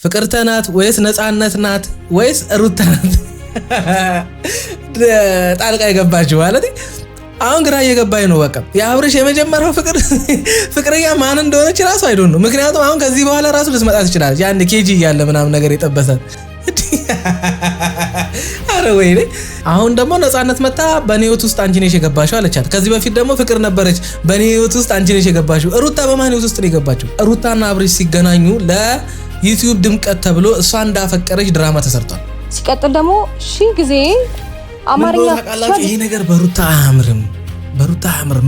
ፍቅርተ ናት ወይስ ነፃነት ናት ወይስ ሩታ ናት? ጣልቃ የገባችው ማለት አሁን ግራ እየገባኝ ነው። በቃ የአብርሽ የመጀመሪያው ፍቅረኛ ማን እንደሆነች ራሱ አይዶን ነው። ምክንያቱም አሁን ከዚህ በኋላ ራሱ ልትመጣ ትችላለች። ያን ኬጂ እያለ ምናምን ነገር የጠበሳት አረ ወይኔ። አሁን ደግሞ ነፃነት መጣ በኔ ህይወት ውስጥ አንቺ ነሽ የገባሽው አለቻት። ከዚህ በፊት ደግሞ ፍቅር ነበረች በኔ ህይወት ውስጥ አንቺ ነሽ የገባሽው። ሩታ በማን ህይወት ውስጥ ነው የገባችው? ሩታና አብርሽ ሲገናኙ ለዩቲዩብ ድምቀት ተብሎ እሷ እንዳፈቀረች ድራማ ተሰርቷል። ሲቀጥል ደግሞ ጊዜ አማርኛ ታውቃላችሁ፣ ይሄ ነገር በሩታ አያምርም።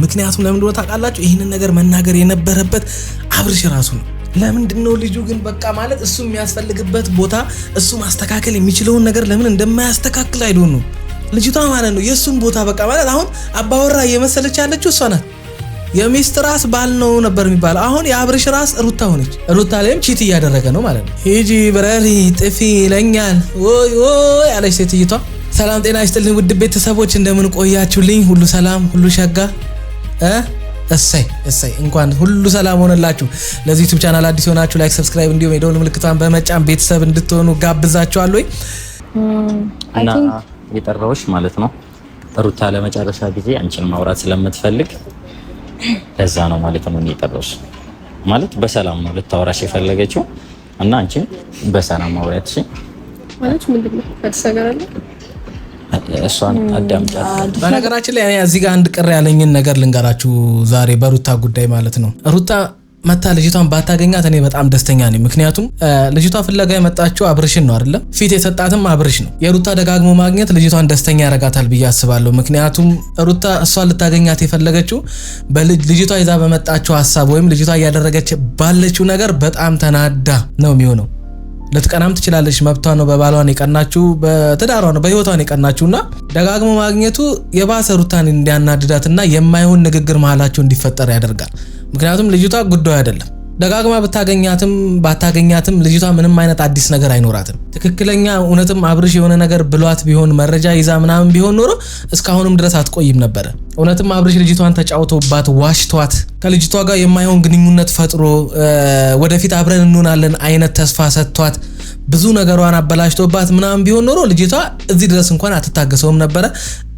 ምክንያቱም ለምን እንደሆነ ታውቃላችሁ? ይሄንን ነገር መናገር የነበረበት አብርሽ ራሱ ነው። ለምንድነው ልጁ ግን በቃ ማለት እሱ የሚያስፈልግበት ቦታ እሱ ማስተካከል የሚችለውን ነገር ለምን እንደማያስተካክል አይዶን ነው ልጅቷ ማለት ነው። የሱን ቦታ በቃ ማለት አሁን አባወራ እየመሰለች ያለችው እሷ ናት። የሚስት ራስ ባል ነው ነበር የሚባለው። አሁን የአብርሽ ራስ ሩታ ሆነች። ሩታ ላይም ቺት እያደረገ ነው ማለት ነው። ሂጂ ብረሪ ጥፊ ይለኛል ወይ አለች ሴትይቷ። ሰላም ጤና ይስጥልኝ ውድ ቤተሰቦች እንደምን ቆያችሁልኝ? ሁሉ ሰላም ሁሉ ሸጋ እሰይ እንኳን ሁሉ ሰላም ሆነላችሁ። ለዚህ ዩቲዩብ ቻናል አዲስ ሆናችሁ ላይክ፣ ሰብስክራይብ እንዲሁም የደወል ምልክቷን በመጫን ቤተሰብ እንድትሆኑ ጋብዛችኋለሁ። እና የጠራሁሽ ማለት ነው ሩታ ለመጨረሻ ጊዜ አንቺን ማውራት ስለምትፈልግ ለዛ ነው ማለት ነው የጠራሁሽ። ማለት በሰላም ነው ልታወራሽ የፈለገችው እና አንቺን በሰላም ማውራትሽ ማለት ምንድነው ከተሰገራለ እሷን አዳምጫለሁ። በነገራችን ላይ እዚህ ጋር አንድ ቅር ያለኝን ነገር ልንገራችሁ ዛሬ በሩታ ጉዳይ ማለት ነው። ሩታ መታ ልጅቷን ባታገኛት እኔ በጣም ደስተኛ ነኝ። ምክንያቱም ልጅቷ ፍለጋ የመጣችው አብርሽን ነው አይደለም? ፊት የሰጣትም አብርሽ ነው። የሩታ ደጋግሞ ማግኘት ልጅቷን ደስተኛ ያረጋታል ብዬ አስባለሁ። ምክንያቱም ሩታ እሷን ልታገኛት የፈለገችው ልጅቷ ይዛ በመጣችው ሀሳብ ወይም ልጅቷ እያደረገች ባለችው ነገር በጣም ተናዳ ነው የሚሆነው። ልትቀናም ትችላለች፣ መብቷ ነው። በባሏን የቀናችው በትዳሯ ነው በህይወቷን የቀናችውና ደጋግሞ ማግኘቱ የባሰ ሩታን እንዲያናድዳትና የማይሆን ንግግር መሃላቸው እንዲፈጠር ያደርጋል። ምክንያቱም ልጅቷ ጉዳዩ አይደለም። ደጋግማ ብታገኛትም ባታገኛትም ልጅቷ ምንም አይነት አዲስ ነገር አይኖራትም። ትክክለኛ እውነትም አብርሽ የሆነ ነገር ብሏት ቢሆን መረጃ ይዛ ምናምን ቢሆን ኖሮ እስካሁንም ድረስ አትቆይም ነበር። እውነትም አብርሽ ልጅቷን ተጫውቶባት ዋሽቷት ከልጅቷ ጋር የማይሆን ግንኙነት ፈጥሮ ወደፊት አብረን እንሆናለን አይነት ተስፋ ሰጥቷት ብዙ ነገሯን አበላሽቶባት ምናምን ቢሆን ኖሮ ልጅቷ እዚህ ድረስ እንኳን አትታገሰውም ነበር።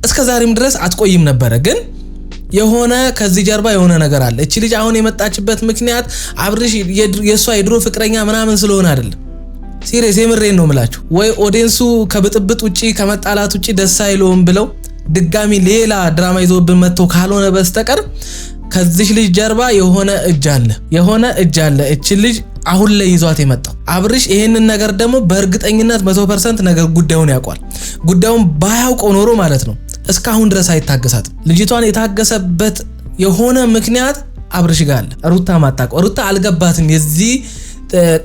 እስከዛሬም ድረስ አትቆይም ነበር። ግን የሆነ ከዚህ ጀርባ የሆነ ነገር አለ። እቺ ልጅ አሁን የመጣችበት ምክንያት አብርሽ የሷ የድሮ ፍቅረኛ ምናምን ስለሆነ አይደለም። ሲሪየስ የምሬን ነው የምላችሁ። ወይ ኦዲየንሱ ከብጥብጥ ውጪ ከመጣላት ውጪ ደስ አይለውም ብለው ድጋሚ ሌላ ድራማ ይዞብን መጥቶ ካልሆነ በስተቀር ከዚህ ልጅ ጀርባ የሆነ እጅ አለ። እቺ ልጅ አሁን ላይ ይዟት የመጣው አብርሽ ይሄንን ነገር ደግሞ በእርግጠኝነት 100% ነገር ጉዳዩን ያውቃል። ጉዳዩን ባያውቀው ኖሮ ማለት ነው እስካሁን ድረስ አይታገሳትም። ልጅቷን የታገሰበት የሆነ ምክንያት አብርሽ ጋር አለ። ሩታ ማጣቀው ሩታ አልገባትም። የዚህ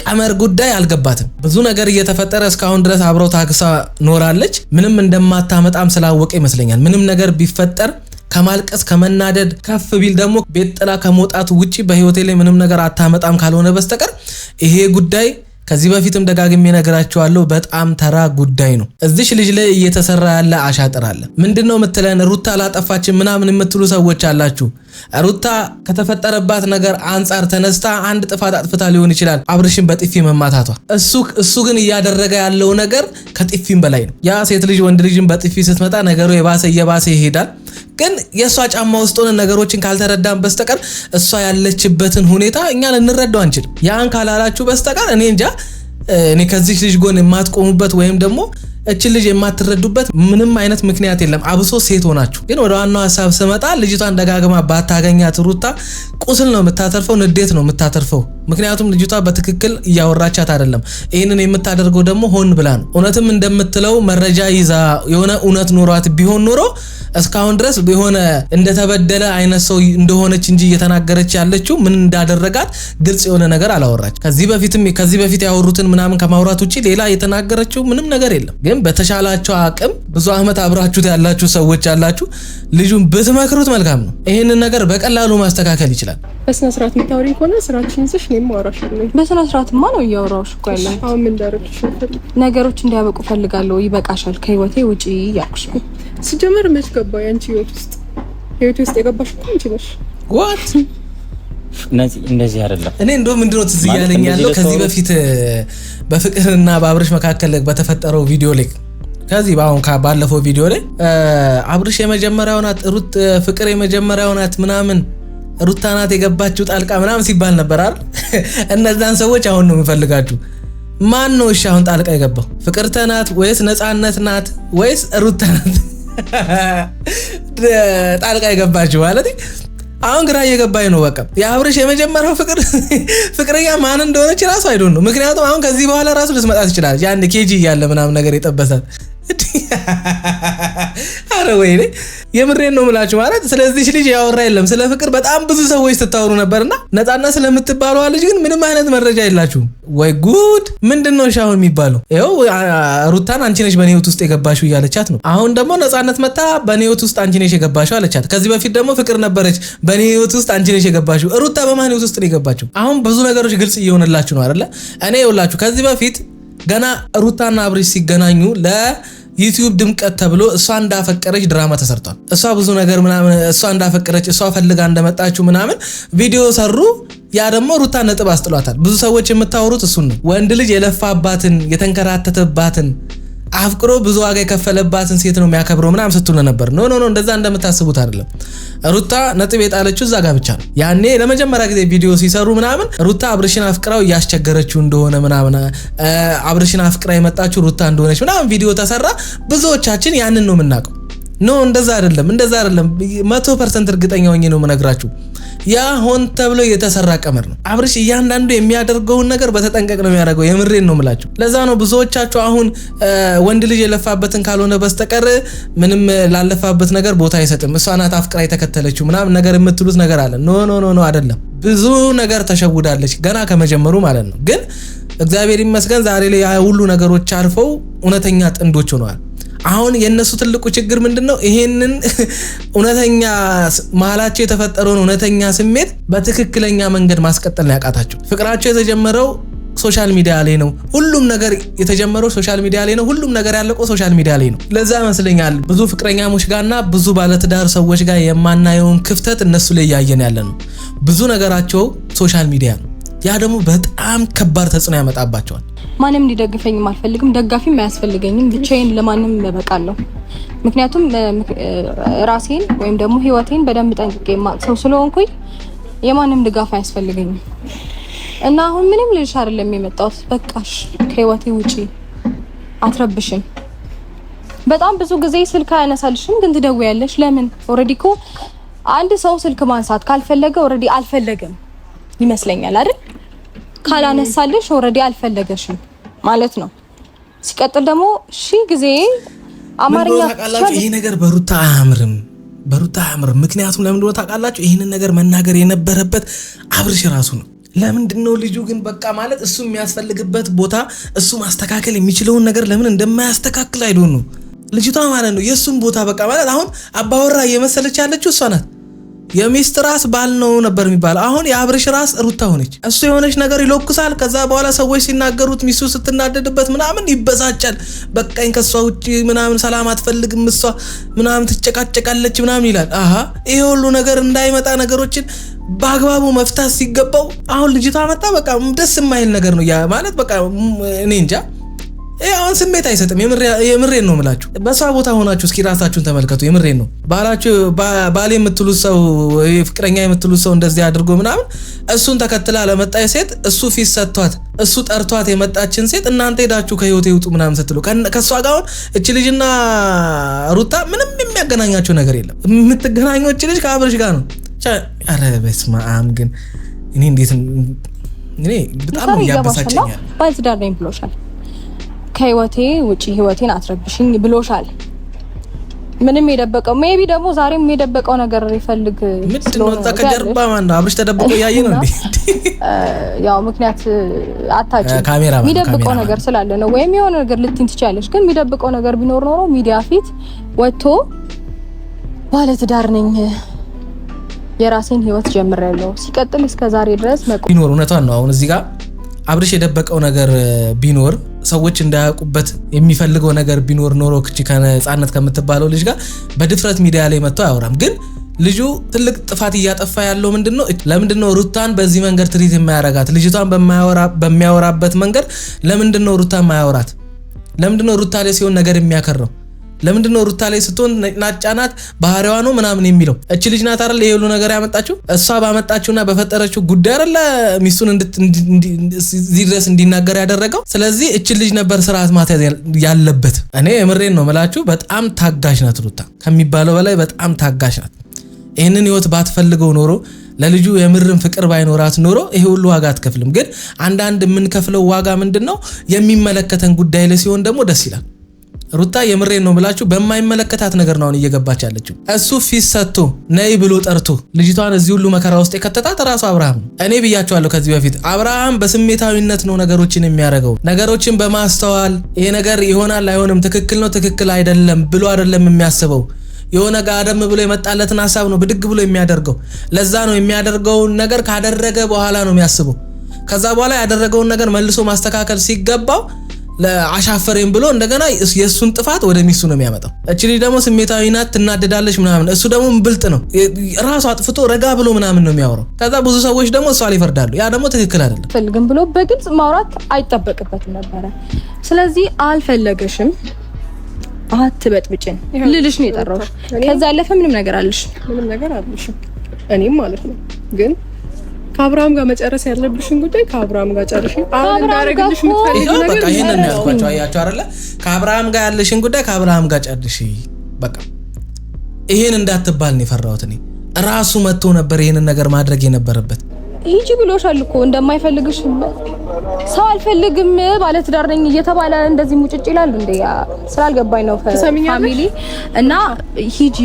ቀመር ጉዳይ አልገባትም። ብዙ ነገር እየተፈጠረ እስካሁን ድረስ አብረው ታግሳ ኖራለች። ምንም እንደማታመጣም ስላወቀ ይመስለኛል ምንም ነገር ቢፈጠር ከማልቀስ ከመናደድ ከፍ ቢል ደግሞ ቤት ጥላ ከመውጣቱ ውጪ በህይወቴ ላይ ምንም ነገር አታመጣም ካልሆነ በስተቀር ይሄ ጉዳይ ከዚህ በፊትም ደጋግሜ ነገራችኋለሁ በጣም ተራ ጉዳይ ነው። እዚህ ልጅ ላይ እየተሰራ ያለ አሻጥር አለ። ምንድነው የምትለን? ሩታ አላጠፋችም ምናምን የምትሉ ሰዎች አላችሁ። ሩታ ከተፈጠረባት ነገር አንጻር ተነስታ አንድ ጥፋት አጥፍታ ሊሆን ይችላል አብርሽን በጥፊ መማታቷ። እሱ ግን እያደረገ ያለው ነገር ከጥፊም በላይ ነው። ያ ሴት ልጅ ወንድ ልጅን በጥፊ ስትመጣ ነገሩ የባሰ ይሄዳል። ግን የሷ ጫማ ውስጥ ሆነ ነገሮችን ካልተረዳን በስተቀር እሷ ያለችበትን ሁኔታ እኛ ልንረዳው አንችልም። ያን ካላላችሁ በስተቀር እኔ እንጃ እኔ ከዚህ ልጅ ጎን የማትቆሙበት ወይም ደግሞ እቺ ልጅ የማትረዱበት ምንም አይነት ምክንያት የለም። አብሶ ሴት ሆናችሁ። ግን ወደ ዋናው ሐሳብ ስመጣ ልጅቷን ደጋግማ ባታገኛት ሩታ ቁስል ነው የምታተርፈው፣ ንዴት ነው የምታተርፈው። ምክንያቱም ልጅቷ በትክክል እያወራቻት አይደለም። ይሄንን የምታደርገው ደግሞ ሆን ብላ ነው። እውነትም እንደምትለው መረጃ ይዛ የሆነ እውነት ኖሯት ቢሆን ኖሮ እስካሁን ድረስ የሆነ እንደተበደለ አይነት ሰው እንደሆነች እንጂ እየተናገረች ያለችው ምን እንዳደረጋት ግልጽ የሆነ ነገር አላወራች። ከዚህ በፊት ያወሩትን ምናምን ከማውራት ውጪ ሌላ የተናገረችው ምንም ነገር የለም። ግን በተሻላችሁ አቅም ብዙ አመት አብራችሁት ያላችሁ ሰዎች ያላችሁ ልጁን ብትመክሩት መልካም ነው። ይሄንን ነገር በቀላሉ ማስተካከል ይችላል። በስነ ስርዓት የምታወሪ ከሆነ ስራችን ስሽ ነው ማውራሻለሁ። በስነ ስርዓትማ ነው እያወራሁሽ እኮ ያለው። አሁን ምን ዳረክሽ? ነገሮች እንዲያበቁ ፈልጋለሁ። ይበቃሻል፣ ከህይወቴ ውጪ ያልኩሽ ነው። ሲጀመር መች ገባ ያንቺ ህይወት ውስጥ የገባሽ እኮ አንቺ ነሽ። ዋት እንደዚህ አይደለም። እኔ እንደውም ምንድነው ትዝ እያለኝ ያለው ከዚህ በፊት በፍቅርና በአብርሽ መካከል በተፈጠረው ቪዲዮ ላይ ከዚህ ባለፈው ቪዲዮ ላይ አብርሽ የመጀመሪያው ናት ሩት ፍቅር የመጀመሪያው ናት ምናምን ሩታ ናት የገባችው ጣልቃ ምናምን ሲባል ነበር አይደል? እነዛን ሰዎች አሁን ነው የምፈልጋችሁ። ማን ነው እሺ አሁን ጣልቃ የገባው? ፍቅርተ ናት ወይስ ነፃነት ናት ወይስ ሩታ ናት ጣልቃ የገባችው ማለት? አሁን ግራ እየገባኝ ነው። በቃ የአብርሽ የመጀመሪያው ፍቅረኛ ማን እንደሆነች ራሱ አይዶን ነው። ምክንያቱም አሁን ከዚህ በኋላ ራሱ ልትመጣ ትችላለች። ያን ኬጂ እያለ ምናምን ነገር የጠበሳት አረ ወይኔ የምሬን ነው የምላችሁ። ማለት ስለዚህ ልጅ ያወራ የለም። ስለ ፍቅር በጣም ብዙ ሰዎች ስታወሩ ነበርና ነፃነት ስለምትባለው ልጅ ግን ምንም አይነት መረጃ የላችሁም ወይ ጉድ! ምንድነው ሻው የሚባለው? ይኸው ሩታን አንቺ ነሽ በኔ ህይወት ውስጥ የገባሽው እያለቻት ነው። አሁን ደግሞ ነፃነት መጣ በኔ ህይወት ውስጥ አንቺ ነሽ የገባሽው አለቻት። ከዚህ በፊት ደግሞ ፍቅር ነበረች በኔ ህይወት ውስጥ አንቺ ነሽ የገባሽው። ሩታ በማን ህይወት ውስጥ ነው የገባችው? አሁን ብዙ ነገሮች ግልጽ እየሆነላችሁ ነው አይደለ? እኔ ይኸውላችሁ ከዚህ በፊት ገና ሩታና አብርሽ ሲገናኙ ዩቲዩብ ድምቀት ተብሎ እሷ እንዳፈቀረች ድራማ ተሰርቷል። እሷ ብዙ ነገር ምናምን እሷ እንዳፈቀረች እሷ ፈልጋ እንደመጣችሁ ምናምን ቪዲዮ ሰሩ። ያ ደግሞ ሩታ ነጥብ አስጥሏታል። ብዙ ሰዎች የምታወሩት እሱን ነው። ወንድ ልጅ የለፋባትን የተንከራተተባትን አፍቅሮ ብዙ ዋጋ የከፈለባትን ሴት ነው የሚያከብረው ምናምን ስትሉ ነበር። ኖ እንደዛ እንደምታስቡት አይደለም። ሩታ ነጥብ የጣለችው እዛ ጋር ብቻ ነው። ያኔ ለመጀመሪያ ጊዜ ቪዲዮ ሲሰሩ ምናምን ሩታ አብርሽን አፍቅራው እያስቸገረችው እንደሆነ ምናምን አብርሽን አፍቅራ የመጣችው ሩታ እንደሆነች ምናምን ቪዲዮ ተሰራ። ብዙዎቻችን ያንን ነው የምናውቀው። ኖ እንደዛ አይደለም 100% እርግጠኛ ሆኜ ነው የምነግራችሁ። ያ ሆን ተብሎ የተሰራ ቀመር ነው። አብርሽ እያንዳንዱ የሚያደርገውን ነገር በተጠንቀቅ ነው የሚያደርገው። የምሬን ነው የምላችሁ። ለዛ ነው ብዙዎቻችሁ አሁን ወንድ ልጅ የለፋበትን ካልሆነ በስተቀር ምንም ላለፋበት ነገር ቦታ አይሰጥም፣ እሷ ናት አፍቅራ የተከተለችው ምናምን ነገር የምትሉት ነገር አለ። ኖ አይደለም። ብዙ ነገር ተሸውዳለች ገና ከመጀመሩ ማለት ነው። ግን እግዚአብሔር ይመስገን ዛሬ ላይ ሁሉ ነገሮች አልፈው እውነተኛ ጥንዶች ሆነዋል። አሁን የነሱ ትልቁ ችግር ምንድነው? ይሄንን እውነተኛ መሃላቸው የተፈጠረውን እውነተኛ ስሜት በትክክለኛ መንገድ ማስቀጠል ነው ያቃታቸው። ፍቅራቸው የተጀመረው ሶሻል ሚዲያ ላይ ነው። ሁሉም ነገር የተጀመረው ሶሻል ሚዲያ ላይ ነው። ሁሉም ነገር ያለቀው ሶሻል ሚዲያ ላይ ነው። ለዛ መስለኛል ብዙ ፍቅረኛሞች ጋርና ብዙ ባለትዳር ሰዎች ጋር የማናየውን ክፍተት እነሱ ላይ ያየን ያለ ነው። ብዙ ነገራቸው ሶሻል ሚዲያ ነው። ያ ደግሞ በጣም ከባድ ተጽዕኖ ያመጣባቸዋል። ማንም እንዲደግፈኝም አልፈልግም፣ ደጋፊም አያስፈልገኝም። ብቻዬን ለማንም እበቃለሁ። ምክንያቱም ራሴን ወይም ደግሞ ህይወቴን በደንብ ጠንቅቄ የማውቅ ሰው ስለሆንኩኝ የማንም ድጋፍ አያስፈልገኝም። እና አሁን ምንም ልልሽ አይደለም የመጣሁት። በቃሽ፣ ከህይወቴ ውጪ አትረብሽኝ። በጣም ብዙ ጊዜ ስልክ አያነሳልሽም ግን ትደውያለሽ። ለምን? ኦሬዲ እኮ አንድ ሰው ስልክ ማንሳት ካልፈለገ ኦሬዲ አልፈለገም ይመስለኛል አይደል? ካላነሳልሽ ኦሬዲ አልፈለገሽም ማለት ነው። ሲቀጥል ደግሞ ጊዜ አማርኛ ታውቃላችሁ፣ ይሄ ነገር በሩታ አያምርም። ምክንያቱም ለምን እንደሆነ ታውቃላችሁ? ይሄንን ነገር መናገር የነበረበት አብርሽ ራሱ ነው። ለምንድነው ልጁ ግን በቃ ማለት እሱ የሚያስፈልግበት ቦታ እሱ ማስተካከል የሚችለውን ነገር ለምን እንደማያስተካክል አይዶን ነው ልጅቷ ማለት ነው። የሱን ቦታ በቃ ማለት አሁን አባወራ እየመሰለች ያለችው እሷ ናት። የሚስት ራስ ባል ነው ነበር የሚባለው። አሁን የአብርሽ ራስ ሩታ ሆነች። እሱ የሆነች ነገር ይለኩሳል። ከዛ በኋላ ሰዎች ሲናገሩት ሚስቱ ስትናደድበት ምናምን ይበሳጫል። በቃኝ ከሷ ውጪ ምናምን ሰላም አትፈልግም እሷ ምናምን ትጨቃጨቃለች ምናምን ይላል። ይሄ ሁሉ ነገር እንዳይመጣ ነገሮችን በአግባቡ መፍታት ሲገባው አሁን ልጅቷ መጣ። በቃ ደስ የማይል ነገር ነው ያ ማለት በቃ እኔ እንጃ። አሁን ስሜት አይሰጥም። የምሬን ነው የምላችሁ። በሷ ቦታ ሆናችሁ እስኪ ራሳችሁን ተመልከቱ። የምሬን ነው። ባሌ የምትሉት ሰው ፍቅረኛ የምትሉት ሰው እንደዚህ አድርጎ ምናምን እሱን ተከትላ ለመጣች ሴት እሱ ፊት ሰጥቷት እሱ ጠርቷት የመጣችን ሴት እናንተ ሄዳችሁ ከህይወቴ ውጡ ምናምን ስትሉ ከሷ ጋር አሁን እቺ ልጅና ሩታ ምንም የሚያገናኛቸው ነገር የለም። የምትገናኘው እቺ ልጅ ከአብርሽ ጋር ነው። ኧረ በስመ አብ ግን እኔ በጣም ያበሳጨኛል። ባልትዳር ነኝ ብሎሻል። ከህይወቴ ውጪ ህይወቴን አትረብሽኝ ብሎሻል። ምንም የደበቀው ሜቢ ደግሞ ዛሬም የደበቀው ነገር ይፈልግ ምንድነው? ከጀርባ ማን ነው? አብርሽ ተደብቆ ያየ ነው እንዴ? ያው ምክንያት አታጭ የሚደብቀው ነገር ስላለ ነው። ወይም የሆነ ነገር ልትይኝ ትችያለሽ። ግን የሚደብቀው ነገር ቢኖር ኖሮ ሚዲያ ፊት ወጥቶ ባለትዳር ነኝ የራሴን ህይወት ጀምሬያለሁ ሲቀጥል እስከዛሬ ድረስ ቢኖር እውነቷን ነው። አሁን እዚህ ጋር አብርሽ የደበቀው ነገር ቢኖር ሰዎች እንዳያውቁበት የሚፈልገው ነገር ቢኖር ኖሮ ከነፃነት ከምትባለው ልጅ ጋር በድፍረት ሚዲያ ላይ መጥቶ አያወራም። ግን ልጁ ትልቅ ጥፋት እያጠፋ ያለው ምንድነው? ለምንድነው ሩታን በዚህ መንገድ ትሪት የማያረጋት? ልጅቷን በሚያወራበት መንገድ ለምንድነው ሩታን ማያወራት? ለምንድነው ሩታ ላይ ሲሆን ነገር የሚያከረው? ለምንድነው ሩታ ላይ ስትሆን ናጫናት ባህሪዋ ነው ምናምን የሚለው? እቺ ልጅ ናት አይደል ይሄ ሁሉ ነገር ያመጣችው? እሷ ባመጣችውና በፈጠረችው ጉዳይ አይደል ሚስቱን እዚህ ድረስ እንዲናገር ያደረገው? ስለዚህ እቺ ልጅ ነበር ስርዓት ማስያዝ ያለበት። እኔ የምሬን ነው የምላችሁ። በጣም ታጋሽ ናት ሩታ፣ ከሚባለው በላይ በጣም ታጋሽ ናት። ይሄንን ህይወት ባትፈልገው ኖሮ ለልጁ የምርን ፍቅር ባይኖራት ኖሮ ይሄ ሁሉ ዋጋ አትከፍልም። ግን አንዳንድ የምንከፍለው ዋጋ ምንድነው? የሚመለከተን ጉዳይ ላይ ሲሆን ደግሞ ደስ ይላል። ሩታ የምሬን ነው ብላችሁ በማይመለከታት ነገር ነው እየገባች ያለችው። እሱ ፊት ሰጥቶ ነይ ብሎ ጠርቶ ልጅቷን እዚህ ሁሉ መከራ ውስጥ የከተታት ራሱ አብርሃም ነው። እኔ ብያቸዋለሁ ከዚህ በፊት አብርሃም በስሜታዊነት ነው ነገሮችን የሚያደርገው። ነገሮችን በማስተዋል ይሄ ነገር ይሆናል አይሆንም፣ ትክክል ነው ትክክል አይደለም ብሎ አይደለም የሚያስበው። የሆነ ጋደም ብሎ የመጣለትን ሐሳብ ነው ብድግ ብሎ የሚያደርገው። ለዛ ነው የሚያደርገውን ነገር ካደረገ በኋላ ነው የሚያስበው። ከዛ በኋላ ያደረገውን ነገር መልሶ ማስተካከል ሲገባው ለአሻፈሬም ብሎ እንደገና የሱን ጥፋት ወደ ሚስቱ ነው የሚያመጣው። እቺ ልጅ ደግሞ ስሜታዊ ናት፣ ትናደዳለች ምናምን። እሱ ደግሞ ብልጥ ነው፣ ራሱ አጥፍቶ ረጋ ብሎ ምናምን ነው የሚያወራው። ከዛ ብዙ ሰዎች ደግሞ እሷ ላይ ይፈርዳሉ። ያ ደግሞ ትክክል አይደለም። ፈልግም ብሎ በግልጽ ማውራት አይጠበቅበትም ነበረ። ስለዚህ አልፈለገሽም አትበጥብጭን ልልሽ ነው የጠራሁሽ። ከዛ ያለፈ ምንም ነገር አለሽ እኔም ማለት ነው። ግን ከአብርሃም ጋር መጨረስ ያለብሽን ጉዳይ ከአብርሃም ጋር ጨርሽ። አሁን እንዳረግልሽ የምትፈልጊው ነገር በቃ ይሄንን ያልኳቸው አያችሁ አይደለ? ከአብርሃም ጋር ያለሽን ጉዳይ ከአብርሃም ጋር ጨርሽ። በቃ ይሄን እንዳትባል ነው የፈራሁት እኔ። ራሱ መጥቶ ነበር ይሄንን ነገር ማድረግ የነበረበት። ሂጂ ብሎሻል እኮ እንደማይፈልግሽ። ሰው አልፈልግም ባለትዳር ነኝ እየተባለ እንደዚህ ሙጭጭ ይላል እንዴ? ስላልገባኝ ነው ፋሚሊ እና ሂጂ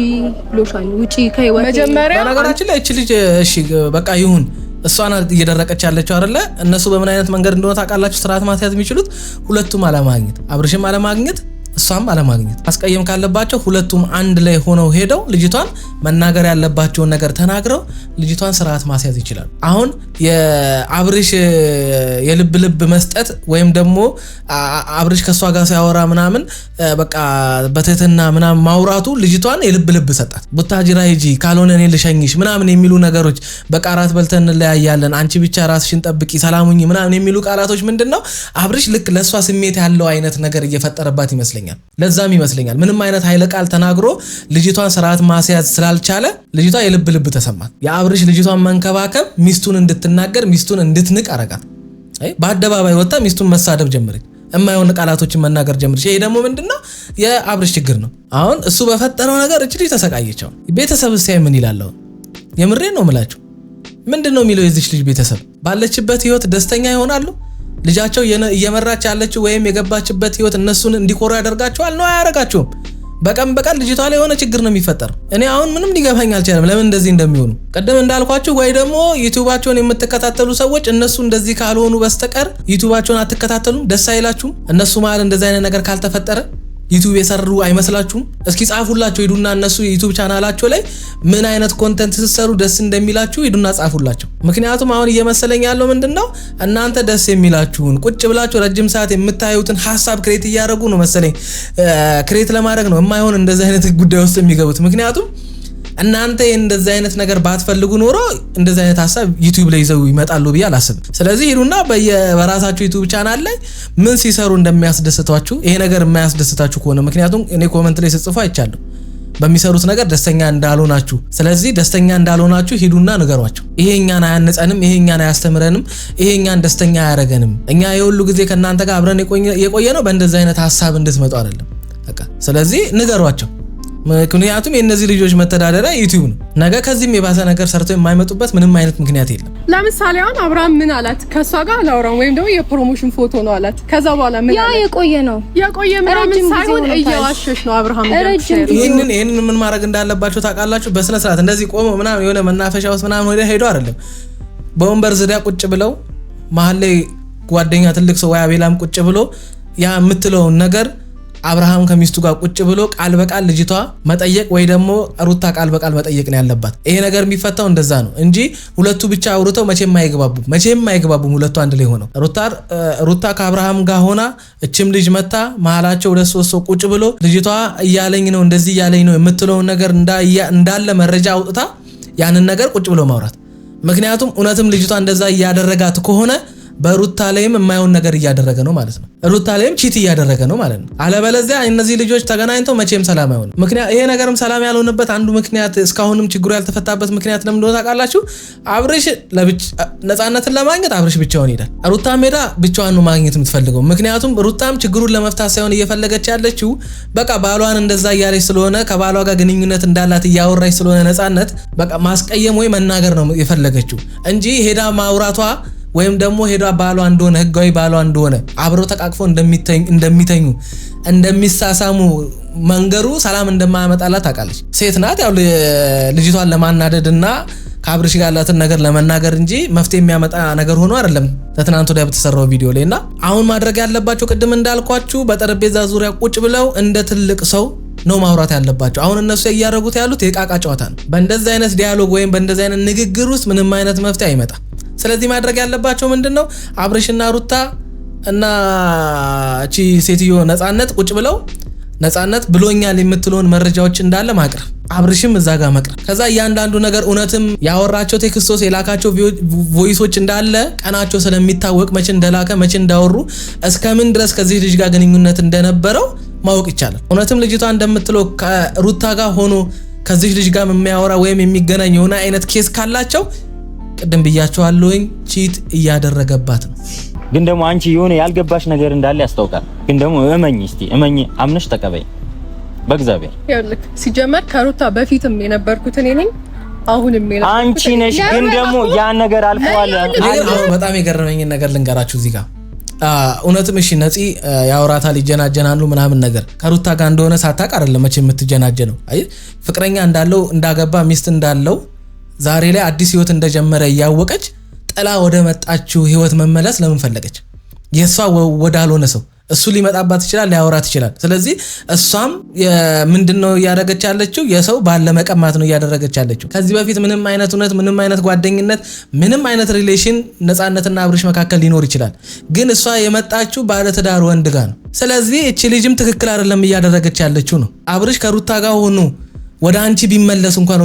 ብሎሻል። ውጪ ከህይወት መጀመሪያ በነገራችን ላይ እቺ ልጅ እሺ በቃ ይሁን እሷን እየደረቀች ያለችው አይደለ? እነሱ በምን አይነት መንገድ እንደሆነ ታውቃላችሁ? ስርዓት ማስያዝ የሚችሉት ሁለቱም አለማግኘት፣ አብርሽም አለማግኘት እሷም አለማግኘት። አስቀየም ካለባቸው ሁለቱም አንድ ላይ ሆነው ሄደው ልጅቷን መናገር ያለባቸውን ነገር ተናግረው ልጅቷን ስርዓት ማስያዝ ይችላል። አሁን የአብርሽ የልብ ልብ መስጠት ወይም ደግሞ አብርሽ ከሷ ጋር ሲያወራ ምናምን በቃ በትህትና ምናምን ማውራቱ ልጅቷን የልብ ልብ ሰጣት። ቡታጅራ ሂጂ ካልሆነ እኔ ልሸኝሽ ምናምን የሚሉ ነገሮች፣ በቃራት በልተን እንለያያለን፣ አንቺ ብቻ ራስሽን ጠብቂ፣ ሰላሙኝ ምናምን የሚሉ ቃላቶች ምንድነው አብርሽ ልክ ለሷ ስሜት ያለው አይነት ነገር እየፈጠረባት ይመስለኛል። ለዛም ይመስለኛል ምንም አይነት ኃይለ ቃል ተናግሮ ልጅቷን ስርዓት ማስያዝ ስላልቻለ ልጅቷ የልብ ልብ ተሰማት። የአብርሽ ልጅቷን መንከባከብ ሚስቱን እንድትናገር ሚስቱን እንድትንቅ አረጋት። በአደባባይ ወጣ ሚስቱን መሳደብ ጀመረች፣ የማይሆን ቃላቶችን መናገር ጀመረች። ይሄ ደግሞ ምንድነው የአብርሽ ችግር ነው። አሁን እሱ በፈጠረው ነገር እቺ ልጅ ተሰቃየች። ቤተሰብ ሲያይ ምን ይላል? የምሬን ነው የምላችሁ። ምንድነው የሚለው የዚች ልጅ ቤተሰብ? ባለችበት ህይወት ደስተኛ ይሆናሉ? ልጃቸው እየመራች ያለችው ወይም የገባችበት ህይወት እነሱን እንዲኮሩ ያደርጋቸዋል? ነው አያደርጋቸውም። በቀን ልጅቷ ላይ የሆነ ችግር ነው የሚፈጠር። እኔ አሁን ምንም ሊገባኝ አልቻለም ለምን እንደዚህ እንደሚሆኑ። ቀደም እንዳልኳችሁ ወይ ደግሞ ዩቲዩባቸውን የምትከታተሉ ሰዎች እነሱ እንደዚህ ካልሆኑ በስተቀር ዩቲዩባቸውን አትከታተሉም? ደስ አይላችሁም? እነሱ ማለት እንደዚህ አይነት ነገር ካልተፈጠረ ዩቲዩብ የሰሩ አይመስላችሁም? እስኪ ጻፉላቸው ሂዱና እነሱ ዩቲዩብ ቻናላቸው ላይ ምን አይነት ኮንተንት ሲሰሩ ደስ እንደሚላችሁ ሂዱና ጻፉላቸው። ምክንያቱም አሁን እየመሰለኝ ያለው ምንድነው እናንተ ደስ የሚላችሁን ቁጭ ብላችሁ ረጅም ሰዓት የምታዩትን ሐሳብ ክሬት እያደረጉ ነው መሰለኝ። ክሬት ለማድረግ ነው የማይሆን እንደዚህ አይነት ጉዳይ ውስጥ የሚገቡት። ምክንያቱም እናንተ እንደዚህ አይነት ነገር ባትፈልጉ ኖሮ እንደዚህ አይነት ሐሳብ ዩቲዩብ ላይ ይዘው ይመጣሉ ብዬ አላስብም። ስለዚህ ሂዱና በራሳችሁ ዩቲዩብ ቻናል ላይ ምን ሲሰሩ እንደሚያስደስታችሁ፣ ይሄ ነገር የማያስደስታችሁ ከሆነ ምክንያቱም እኔ ኮሜንት ላይ ስጽፉ አይቻለሁ በሚሰሩት ነገር ደስተኛ እንዳልሆናችሁ። ስለዚህ ደስተኛ እንዳልሆናችሁ ሂዱና ንገሯቸው። ይሄ እኛን አያነጸንም፣ ይሄ እኛን አያስተምረንም፣ ይሄ እኛን ደስተኛ አያረገንም። እኛ የሁሉ ጊዜ ከእናንተ ጋር አብረን የቆየ ነው በእንደዚህ አይነት ሐሳብ እንድትመጡ አይደለም። በቃ ስለዚህ ንገሯቸው። ምክንያቱም የእነዚህ ልጆች መተዳደሪያ ዩቲዩብ ነው። ነገ ከዚህም የባሰ ነገር ሰርተው የማይመጡበት ምንም አይነት ምክንያት የለም። ለምሳሌ አሁን አብርሃም ምን አላት? ከሷ ጋር አላወራም ወይም ደግሞ የፕሮሞሽን ፎቶ ነው አላት። ከዛ በኋላ ምን ያ የቆየ ምናምን ሳይሆን እየዋሸሽ ነው አብርሃም። ይሄንን ምን ማድረግ እንዳለባቸው ታውቃላችሁ? በስነ ስርዓት እንደዚህ ቆመው ምናምን የሆነ መናፈሻ ውስጥ ምናምን ሄዶ አይደለም በወንበር ዝሪያ ቁጭ ብለው መሀል ላይ ጓደኛ ትልቅ ሰው ወይ አቤላም ቁጭ ብሎ ያ የምትለውን ነገር አብርሃም ከሚስቱ ጋር ቁጭ ብሎ ቃል በቃል ልጅቷ መጠየቅ ወይ ደግሞ ሩታ ቃል በቃል መጠየቅ ነው ያለባት። ይሄ ነገር የሚፈታው እንደዛ ነው እንጂ ሁለቱ ብቻ አውርተው መቼም አይግባቡም ሁለቱ አንድ ላይ ሆነው ሩታ ከአብርሃም ጋር ሆና እችም ልጅ መታ መሃላቸው ሁለት ሶስት ሰው ቁጭ ብሎ ልጅቷ እያለኝ ነው እንደዚህ እያለኝ ነው የምትለውን ነገር እንዳለ መረጃ አውጥታ ያንን ነገር ቁጭ ብሎ ማውራት። ምክንያቱም እውነትም ልጅቷ እንደዛ እያደረጋት ከሆነ በሩታ ላይም የማይሆን ነገር እያደረገ ነው ማለት ነው። ሩታ ላይም ቺት እያደረገ ነው ማለት ነው። አለበለዚያ እነዚህ ልጆች ተገናኝተው መቼም ሰላም አይሆንም። ምክንያት ይሄ ነገርም ሰላም ያልሆነበት አንዱ ምክንያት እስካሁንም ችግሩ ያልተፈታበት ምክንያት ለምን እንደሆነ ታውቃላችሁ? አብርሽ ነፃነትን ለማግኘት አብርሽ ብቻውን ይሄዳል። ሩታም ሄዳ ብቻዋን ነው ማግኘት የምትፈልገው። ምክንያቱም ሩታም ችግሩን ለመፍታት ሳይሆን እየፈለገች ያለችው በቃ ባሏን እንደዛ እያለች ስለሆነ ከባሏ ጋር ግንኙነት እንዳላት እያወራች ስለሆነ ነፃነት በቃ ማስቀየም ወይ መናገር ነው የፈለገችው እንጂ ሄዳ ማውራቷ ወይም ደግሞ ሄዷ ባሏ እንደሆነ ህጋዊ ባሏ እንደሆነ አብረው ተቃቅፈው እንደሚተኙ እንደሚሳሳሙ መንገሩ ሰላም እንደማያመጣላት ታውቃለች። ሴት ናት። ያው ልጅቷን ለማናደድና ከአብርሽ ጋር ያላትን ነገር ለመናገር እንጂ መፍትሄ የሚያመጣ ነገር ሆኖ አይደለም ተትናንት ወዲያ በተሰራው ቪዲዮ ላይና አሁን ማድረግ ያለባቸው ቅድም እንዳልኳችሁ በጠረጴዛ ዙሪያ ቁጭ ብለው እንደ ትልቅ ሰው ነው ማውራት ያለባቸው። አሁን እነሱ እያደረጉት ያሉት የቃቃ ጨዋታ ነው። በእንደዚህ አይነት ዲያሎግ ወይም በእንደዚህ አይነት ንግግር ውስጥ ምንም አይነት መፍትሄ አይመጣም። ስለዚህ ማድረግ ያለባቸው ምንድነው አብርሽና ሩታ እና እቺ ሴትዮ ነፃነት ቁጭ ብለው ነፃነት ብሎኛል የምትለውን መረጃዎች እንዳለ ማቅረብ፣ አብርሽም እዛ ጋር መቅረብ። ከዛ እያንዳንዱ ነገር እውነትም ያወራቸው ቴክስቶች የላካቸው ቮይሶች እንዳለ ቀናቸው ስለሚታወቅ መቼ እንደላከ መቼ እንዳወሩ እስከምን ድረስ ከዚህ ልጅ ጋር ግንኙነት እንደነበረው ማወቅ ይቻላል። እውነትም ልጅቷ እንደምትለው ከሩታ ጋር ሆኖ ከዚህ ልጅ ጋር የሚያወራ ወይም የሚገናኝ የሆነ አይነት ኬስ ካላቸው ቅድም ብያቸዋለሁኝ ቺት እያደረገባት ነው። ግን ደግሞ አንቺ የሆነ ያልገባሽ ነገር እንዳለ ያስታውቃል። ግን ደግሞ እመኝ አምነሽ ተቀበይ በእግዚአብሔር። ይኸውልህ ሲጀመር ከሩታ በፊትም የነበርኩት እኔ ነኝ፣ አሁንም አንቺ ነሽ። ግን ደግሞ ያን ነገር አልፈዋል። በጣም የገረመኝ ነገር ልንገራችሁ እዚህ ጋር እውነትም እሺ ነፂ ያወራታል ይጀናጀናሉ ምናምን ነገር ከሩታ ጋር እንደሆነ ሳታውቅ አይደለም መቼ የምትጀናጀነው። አይ ፍቅረኛ እንዳለው እንዳገባ ሚስት እንዳለው ዛሬ ላይ አዲስ ህይወት እንደጀመረ ያወቀች ጥላ ወደ መጣችው ህይወት መመለስ ለምን ፈለገች? የሷ ወዳልሆነ ሰው እሱ ሊመጣባት ይችላል፣ ሊያወራት ይችላል። ስለዚህ እሷም ምንድነው ያደረገች ያለችው? የሰው ባለ መቀማት ነው ያደረገች ያለችው። ከዚህ በፊት ምንም አይነት እውነት ምንም አይነት ጓደኝነት ምንም አይነት ሪሌሽን ነፃነትና አብርሽ መካከል ሊኖር ይችላል። ግን እሷ የመጣችው ባለ ትዳር ወንድ ጋር ነው። ስለዚህ እቺ ልጅም ትክክል አይደለም እያደረገች ያለችው ነው። አብርሽ ከሩታ ጋር ሆኖ ወደ አንቺ ቢመለስ እንኳን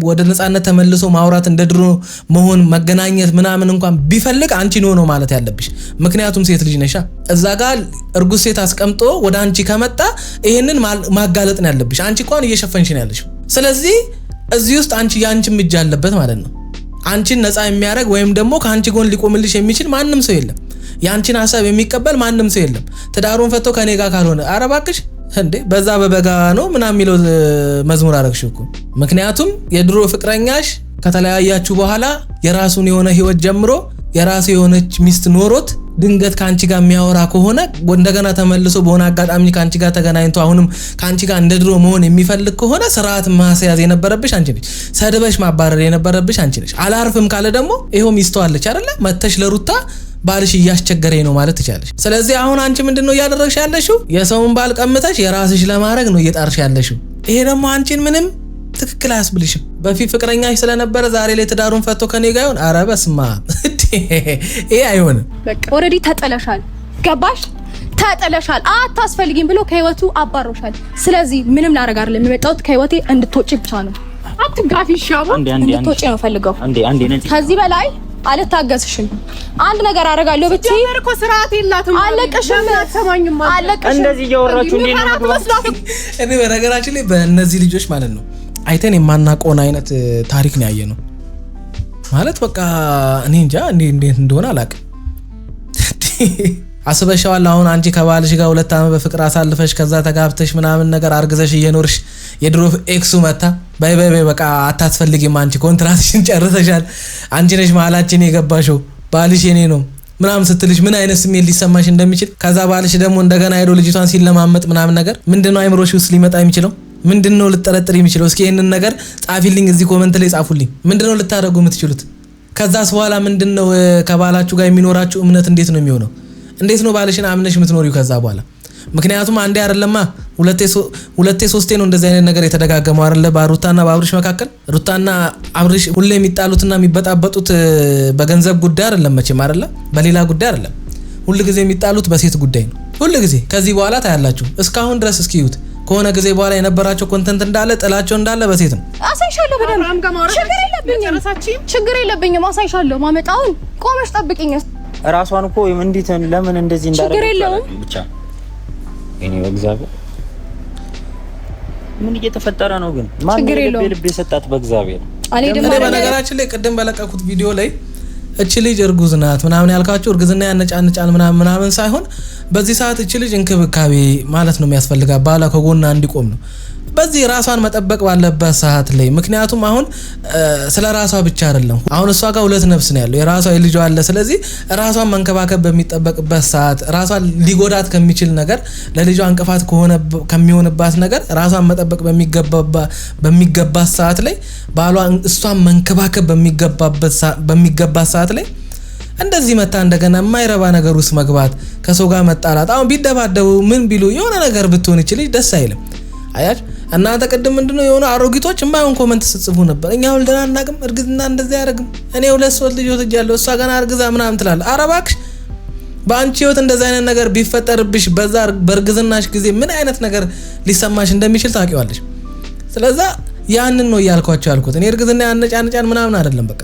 ወደ ነፃነት ተመልሶ ማውራት እንደ ድሮ መሆን መገናኘት ምናምን እንኳን ቢፈልግ አንቺ ነው ማለት ያለብሽ። ምክንያቱም ሴት ልጅ ነሻ። እዛ ጋር እርጉዝ ሴት አስቀምጦ ወደ አንቺ ከመጣ ይሄንን ማጋለጥ ነው ያለብሽ። አንቺ እንኳን እየሸፈንሽ ነው ያለሽው። ስለዚህ እዚህ ውስጥ ያንቺም እጅ አለበት ማለት ነው። አንቺን ነፃ የሚያደርግ ወይም ደግሞ ከአንቺ ጎን ሊቆምልሽ የሚችል ማንም ሰው የለም። ያንቺን ሐሳብ የሚቀበል ማንም ሰው የለም። ትዳሩን ፈቶ ከኔ ጋር ካልሆነ ኧረ እባክሽ እንዴ በዛ በበጋ ነው ምናምን የሚለው መዝሙር አረግሽ እኮ። ምክንያቱም የድሮ ፍቅረኛሽ ከተለያያችሁ በኋላ የራሱን የሆነ ህይወት ጀምሮ የራሱ የሆነች ሚስት ኖሮት ድንገት ካንቺ ጋር የሚያወራ ከሆነ እንደገና ተመልሶ በሆነ አጋጣሚ ካንቺ ጋር ተገናኝቶ አሁንም ካንቺ ጋር እንደ ድሮ መሆን የሚፈልግ ከሆነ ስርዓት ማስያዝ የነበረብሽ አንቺ ነሽ። ሰድበሽ ማባረር የነበረብሽ አንቺ ነሽ። አላርፍም ካለ ደግሞ ይሄው ሚስቱ አለች አይደለ? መተሽ ለሩታ ባልሽ እያስቸገረኝ ነው ማለት ትቻለሽ። ስለዚህ አሁን አንቺ ምንድነው እያደረግሽ ያለሽው? የሰውን ባል ቀምተሽ የራስሽ ለማድረግ ነው እየጣርሽ ያለሽው። ይሄ ደግሞ አንቺን ምንም ትክክል አያስብልሽም። በፊት ፍቅረኛሽ ስለነበረ ዛሬ ላይ ትዳሩን ፈቶ ከኔ ጋር ይሁን። ኧረ በስመ አብ ይሄ አይሆንም። ኦልሬዲ ተጠለሻል። ገባሽ? ተጠለሻል። አታስፈልጊም ብሎ ከህይወቱ አባሮሻል። ስለዚህ ምንም ላደርግ አይደለም የመጣሁት ከህይወቴ እንድትወጪ ብቻ ነው። አትጋፊ ሻባ እንድትወጪ ነው ፈልገው። ከዚህ በላይ አልታገስሽም። አንድ ነገር አደርጋለሁ ብትይ ጀመርኮ ስርዓት የላትም። አለቀሽም። እንደዚህ እያወራችሁ እንዴ ነው? እኔ በነገራችን ላይ በእነዚህ ልጆች ማለት ነው አይተን የማናውቀውን አይነት ታሪክ ነው ያየነው። ማለት በቃ እኔ እንጃ እንዴት እንደሆነ አላውቅም። አስበሻዋል? አሁን አንቺ ከባልሽ ጋር 2 ዓመት በፍቅር አሳልፈሽ ከዛ ተጋብተሽ ምናምን ነገር አርግዘሽ እየኖርሽ የድሮ ኤክሱ መታ ባይ በቃ አታስፈልጊም፣ አንቺ ኮንትራትሽን ጨርሰሻል፣ አንቺ ነሽ መሀላችን የገባሽው፣ ባልሽ የኔ ነው ምናምን ስትልሽ ምን አይነት ስሜት ሊሰማሽ እንደሚችል። ከዛ ባልሽ ደግሞ እንደገና ሄዶ ልጅቷን ሲለማመጥ ምናምን ነገር ምንድነው አይምሮሽ ውስጥ ሊመጣ የሚችለው? ምንድነው ልጠረጥር የሚችለው? እስኪ ይሄንን ነገር ጻፊልኝ፣ እዚህ ኮሜንት ላይ ጻፉልኝ። ምንድነው ልታደርጉ የምትችሉት? ከዛስ በኋላ ምንድነው ከባላችሁ ጋር የሚኖራችሁ እምነት እንዴት ነው የሚሆነው? እንዴት ነው ባልሽን አምነሽ የምትኖሪው? ከዛ በኋላ ምክንያቱም አንዴ አይደለማ ሁለቴ ሶስቴ ነው እንደዚህ አይነት ነገር የተደጋገመው አይደለ? በሩታና በአብርሽ መካከል ሩታና አብርሽ ሁሌ የሚጣሉትና የሚበጣበጡት በገንዘብ ጉዳይ አይደለም መቼም አይደለ? በሌላ ጉዳይ አይደለም። ሁሉ ጊዜ የሚጣሉት በሴት ጉዳይ ነው። ሁሉ ጊዜ ከዚህ በኋላ ታያላችሁ። እስካሁን ድረስ እስኪዩት ከሆነ ጊዜ በኋላ የነበራቸው ኮንተንት እንዳለ ጥላቸው እንዳለ በሴት ነው። አሳይሻለሁ በደንብ ችግር የለብኝም። አሳይሻለሁ ማመጣውን ቆመሽ ጠብቂኝ። ራሷን እኮ እንዴት ለምን እንደዚህ እንዳደረገች ብቻ እኔ በእግዚአብሔር ምን እየተፈጠረ ነው ግን? ማን ልብ የሰጣት በእግዚአብሔር? እኔ በነገራችን ላይ ቅድም በለቀኩት ቪዲዮ ላይ እቺ ልጅ እርጉዝ ናት ምናምን ያልካችሁ እርግዝና ያነጫንጫል ምናምን ሳይሆን በዚህ ሰዓት እቺ ልጅ እንክብካቤ ማለት ነው የሚያስፈልጋት፣ ባላ ከጎና እንዲቆም ነው በዚህ ራሷን መጠበቅ ባለበት ሰዓት ላይ። ምክንያቱም አሁን ስለ ራሷ ብቻ አይደለም፣ አሁን እሷ ጋር ሁለት ነፍስ ነው ያለው፣ የራሷ ልጅ አለ። ስለዚህ ራሷን መንከባከብ በሚጠበቅበት ሰዓት ራሷን ሊጎዳት ከሚችል ነገር ለልጇ እንቅፋት ከሚሆንባት ነገር ራሷን መጠበቅ በሚገባት ሰዓት ላይ ባሏ እሷን መንከባከብ በሚገባት ሰዓት ላይ እንደዚህ መታ እንደገና የማይረባ ነገር ውስጥ መግባት፣ ከሰው ጋር መጣላት። አሁን ቢደባደቡ ምን ቢሉ የሆነ ነገር ብትሆን ይችል ደስ አይልም። አያች እናንተ ቅድም ምንድነው የሆነ አሮጊቶች የማይሆን ኮሜንት ጽፉ ነበር። እኛ ወልደና እናቅም እርግዝና እንደዚህ ያረግም እኔ 2 ልጆች እያለሁ እሷ ገና እርግዛ ምናምን ትላለህ። ኧረ እባክሽ በአንቺ ህይወት እንደዚህ አይነት ነገር ቢፈጠርብሽ በዛ በእርግዝናሽ ጊዜ ምን አይነት ነገር ሊሰማሽ እንደሚችል ታውቂዋለሽ። ስለዚህ ያንን ነው እያልኳቸው ያልኩት። እኔ እርግዝና ያነጫንጫን ምናምን አይደለም። በቃ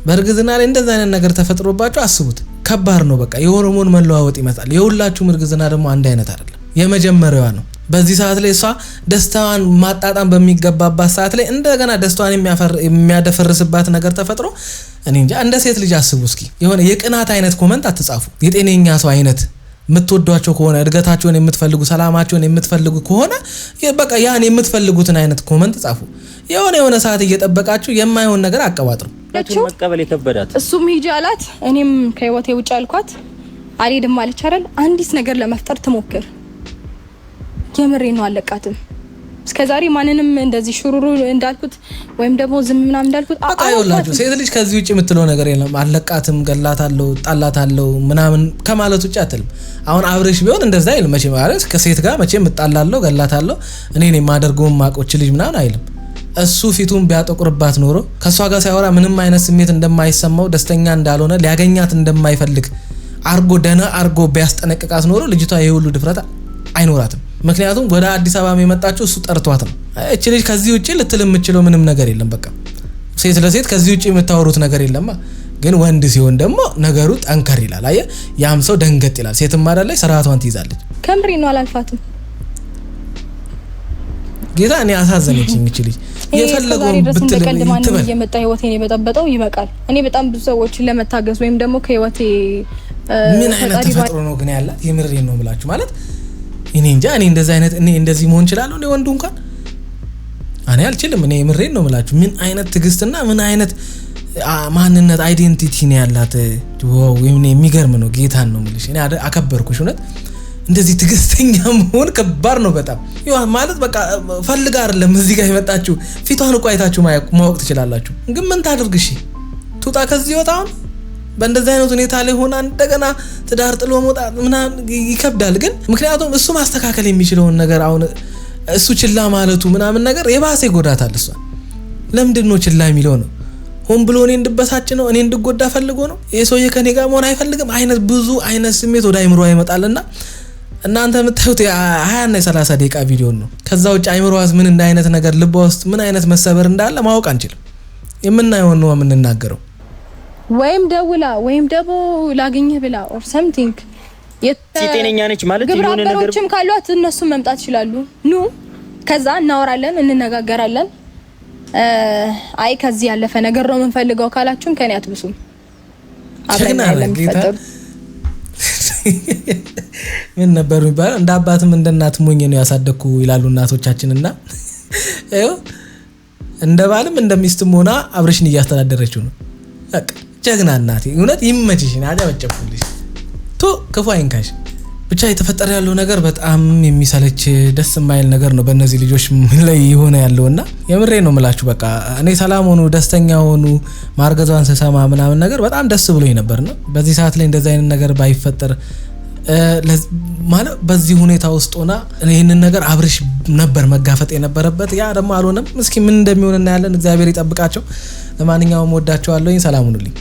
በእርግዝና ላይ እንደዚህ አይነት ነገር ተፈጥሮባቸው አስቡት። ከባድ ነው። በቃ የሆርሞን መለዋወጥ ይመጣል። የሁላችሁም እርግዝና ደግሞ አንድ አይነት አይደለም። የመጀመሪያዋ ነው። በዚህ ሰዓት ላይ እሷ ደስታዋን ማጣጣም በሚገባባት ሰዓት ላይ እንደገና ደስታዋን የሚያደፈርስባት ነገር ተፈጥሮ እኔ እንጃ። እንደ ሴት ልጅ አስቡ እስኪ። የሆነ የቅናት አይነት ኮመንት አትጻፉ። የጤነኛ ሰው አይነት የምትወዷቸው ከሆነ እድገታቸውን የምትፈልጉ ሰላማቸውን የምትፈልጉ ከሆነ በቃ ያን የምትፈልጉትን አይነት ኮመንት ጻፉ። የሆነ ሰዓት እየጠበቃችሁ የማይሆን ነገር አቀባጥሩ። መቀበል የከበዳት እሱም ሂጂ አላት፣ እኔም ከህይወቴ ውጭ አልኳት። አልሄድም አለች አይደል? አንዲስ ነገር ለመፍጠር ትሞክር። የምሬ ነው አለቃትም። እስከዛሬ ማንንም እንደዚህ ሹሩሩ እንዳልኩት ወይም ደግሞ ዝም ምናምን እንዳልኩት አቃዩላችሁ። ሴት ልጅ ከዚህ ውጪ የምትለው ነገር የለም። አለቃትም፣ ገላታለሁ፣ ጣላታለሁ ምናምን ከማለት ውጪ አትልም። አሁን አብርሽ ቢሆን እንደዛ አይልም መቼም። ማለት ከሴት ጋር መቼም እጣላለሁ፣ ገላታለሁ፣ እኔ ነኝ የማደርገውን ማቆች ልጅ ምናምን አይልም። እሱ ፊቱን ቢያጠቁርባት ኖሮ ከሷ ጋር ሲያወራ ምንም አይነት ስሜት እንደማይሰማው ደስተኛ እንዳልሆነ ሊያገኛት እንደማይፈልግ አርጎ ደና አርጎ ቢያስጠነቅቃት ኖሮ ልጅቷ የሁሉ ድፍረት አይኖራትም። ምክንያቱም ወደ አዲስ አበባ የመጣችው እሱ ጠርቷት ነው። እቺ ልጅ ከዚህ ውጪ ልትል የምትችለው ምንም ነገር የለም። በቃ ሴት ለሴት ከዚህ ውጪ የምታወሩት ነገር የለማ። ግን ወንድ ሲሆን ደግሞ ነገሩ ጠንከር ይላል። አየ ያም ሰው ደንገጥ ይላል። ሴትም አይደለች ስርዓቷን ትይዛለች። ከምሪ ነው አላልፋትም። ጌታ እኔ አሳዘነችኝ እቺ ልጅ። የፈለገው ብትል ማንም እየመጣ ህይወቴን የበጠበጠው ይበቃል። እኔ በጣም ብዙ ሰዎችን ለመታገስ ወይም ደግሞ ከህይወቴ ምን አይነት ተፈጥሮ ነው ግን ያላት? የምሬን ነው ብላችሁ ማለት እኔ እንጃ። እኔ እንደዚህ መሆን እችላለሁ? እኔ ወንዱ እንኳን እኔ አልችልም። እኔ የምሬን ነው ብላችሁ ምን አይነት ትግስትና ምን አይነት ማንነት አይዴንቲቲ ነው ያላት? ዋው የሚገርም ነው። ጌታን ነው የምልሽ። እኔ አከበርኩሽ እውነት። እንደዚህ ትግስተኛ መሆን ከባድ ነው በጣም። ማለት በቃ ፈልጋ አይደለም እዚህ ጋር የመጣችሁ። ፊቷን እኮ አይታችሁ ማወቅ ትችላላችሁ። ግን ምን ታድርግ? እሺ ትውጣ ከዚህ ወጣው። በእንደዚህ አይነት ሁኔታ ላይ ሆና እንደገና ትዳር ጥሎ መውጣት ምናምን ይከብዳል። ግን ምክንያቱም እሱ ማስተካከል የሚችለውን ነገር አሁን እሱ ችላ ማለቱ ምናምን ነገር የባሰ ይጎዳታል። እሷ ለምንድን ነው ችላ የሚለው ነው? ሆን ብሎ እኔ እንድበሳጭ ነው? እኔ እንድጎዳ ፈልጎ ነው? ይሄ ሰውዬ ከኔ ጋር መሆን አይፈልግም አይነት ብዙ አይነት ስሜት ወደ አይምሮዋ ይመጣልና እናንተ የምታዩት 20 እና 30 ደቂቃ ቪዲዮ ነው። ከዛ ውጭ አይምሮዋስ ምን እንደ አይነት ነገር ልቧ ውስጥ ምን አይነት መሰበር እንዳለ ማወቅ አንችልም። የምናየው ነው የምንናገረው። ወይም ደውላ ወይም ደግሞ ላገኝህ ብላ ኦር ሰምቲንግ ጤነኛ ነች ማለት የሆነ ነገር ግብረአበሮችም ካሏት እነሱ መምጣት ይችላሉ። ኑ ከዛ እናወራለን፣ እንነጋገራለን። አይ ከዚህ ያለፈ ነገር ነው የምንፈልገው ካላችሁም ከኔ አትብሱም። አብረን ፈጠሩ ምን ነበር የሚባለው? እንደ አባትም እንደ እናት ሞኝ ነው ያሳደኩ ይላሉ እናቶቻችንና አይው እንደ ባልም እንደ ሚስትም ሆና አብርሽን እያስተዳደረችው ነው። በቃ ጀግና እናቴ እውነት ይመችሽ። አጨበጨብኩልሽ። ክፉ አይንካሽ። ብቻ የተፈጠረ ያለው ነገር በጣም የሚሰለች ደስ የማይል ነገር ነው በእነዚህ ልጆች ላይ የሆነ ያለውና የምሬ ነው የምላችሁ። በቃ እኔ ሰላም ሆኑ ደስተኛ ሆኑ ማርገዟን ስሰማ ምናምን ነገር በጣም ደስ ብሎኝ ነበርና በዚህ ሰዓት ላይ እንደዚህ አይነት ነገር ባይፈጠር ማለት በዚህ ሁኔታ ውስጥ ሆና ይሄንን ነገር አብርሽ ነበር መጋፈጥ የነበረበት። ያ ደግሞ አልሆነም። እስኪ ምን እንደሚሆን እናያለን። እግዚአብሔር ይጠብቃቸው። ለማንኛውም ወዳቸዋለሁ። ሰላም ሁኑልኝ።